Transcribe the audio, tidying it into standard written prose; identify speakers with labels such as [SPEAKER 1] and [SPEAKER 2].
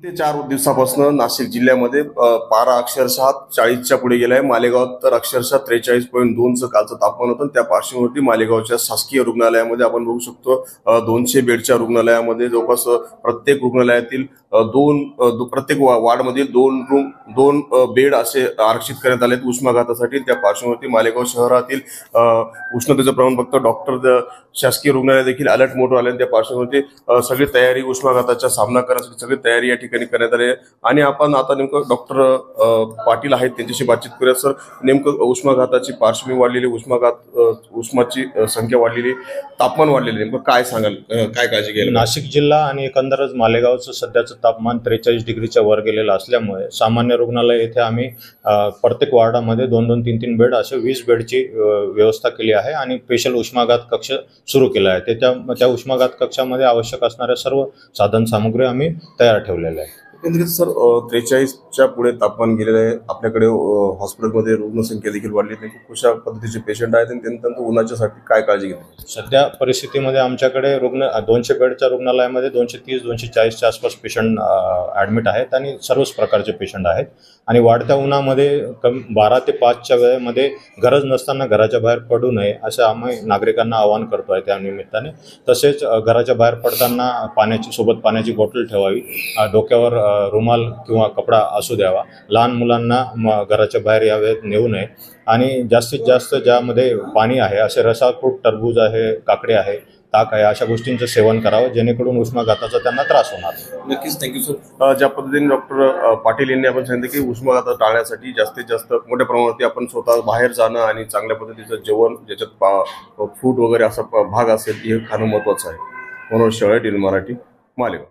[SPEAKER 1] ते 4 दिवसापासून नाशिक जिल्ह्यामध्ये पारा अक्षरशः 40च्या पुढे गेलाय। मालेगावात तर अक्षरशः 43.2चं कालचं तापमान होतं। त्या पार्श्वभूमीवरती मालेगावच्या शासकीय रुग्णालयामध्ये आपण बघू शकतो 200 बेडच्या रुग्णालयामध्ये जवळपास प्रत्येक रुग्णालयातील प्रत्येक वार्डमधील दोन बेड असे आरक्षित करण्यात आले उष्माघातासाठी। त्या पार्श्वभूमीवरती मालेगाव शहरातील उष्णतेचं प्रमाण फक्त डॉक्टर शासकीय रुग्णालय देखील अलर्ट मोड आले। त्या पार्श्वभूमीवरती सगळी तयारी उष्माघाताचा सामना करण्यासाठी सगळी तयारी या ठिकाणी करण्यात आली आहे। आणि आपण आता नेमकं डॉक्टर पाटील आहेत त्यांच्याशी बातचीत करूया। सर, नेमकं उष्माघाताची पार्श्वभूमी वाढलेली, उष्माची संख्या वाढलेली, तापमान वाढलेले, नेमकं काय सांगाल, काय काळजी घ्यायला?
[SPEAKER 2] नाशिक जिल्हा आणि एकंदरच मालेगावचं सध्याचं तापमान 43 डिग्रीच्या वर गेलेलं असल्यामुळे सामान्य रुग्णालय येथे आम्ही प्रत्येक वार्डामध्ये 2-2, 3-3 बेड असे 20 बेडची व्यवस्था केली आहे आणि स्पेशल उष्माघात कक्ष सुरू केला आहे। त्या उष्माघात कक्षामध्ये आवश्यक असणाऱ्या सर्व साधन सामुग्री आम्ही तयार ठेवलेल्या आहे।
[SPEAKER 1] एकंदरीत सर 43च्या पुढे तापमान गेलेलं आहे। आपल्याकडे हॉस्पिटलमध्ये रुग्णसंख्या देखील वाढली आहे। कशा पद्धतीचे पेशंट आहेत आणि त्यांना उन्हाच्यासाठी काय काळजी घेतली?
[SPEAKER 2] सध्या परिस्थितीमध्ये आमच्याकडे 200 बेडच्या रुग्णालयामध्ये 230-240च्या आसपास पेशंट ॲडमिट आहेत आणि सर्वच प्रकारचे पेशंट आहेत। आणि वाढत्या उन्हामध्ये 12 ते 5च्या वेळेमध्ये गरज नसताना घराच्या बाहेर पडू नये असं आम्ही नागरिकांना आवाहन करतो आहे। त्या निमित्ताने तसेच घराच्या बाहेर पडताना सोबत पाण्याची बॉटल ठेवावी, डोक्यावर रुमाल किंवा कपडा असू द्यावा, लहान मुलांना घराच्या बाहेर यावेळेत नेऊ नये आणि जास्तीत जास्त ज्यामध्ये पाणी आहे असे रसाळ टरबूज आहे, काकडे आहे, ताक आहे, अशा गोष्टींचं सेवन करावं जेणेकरून उष्माघाताचा त्यांना त्रास होणार।
[SPEAKER 1] नक्कीच, थँक्यू सर। ज्या पद्धतीने डॉक्टर पाटील यांनी आपण सांगितलं की उष्माघात टाळण्यासाठी जास्तीत जास्त मोठ्या प्रमाणावरती आपण स्वतः बाहेर जाणं आणि चांगल्या पद्धतीचं जेवण ज्याच्यात फूड वगैरे असा भाग असेल हे खाणं महत्त्वाचं आहे। मनोज शेळे, DL मराठी, मालेगाव।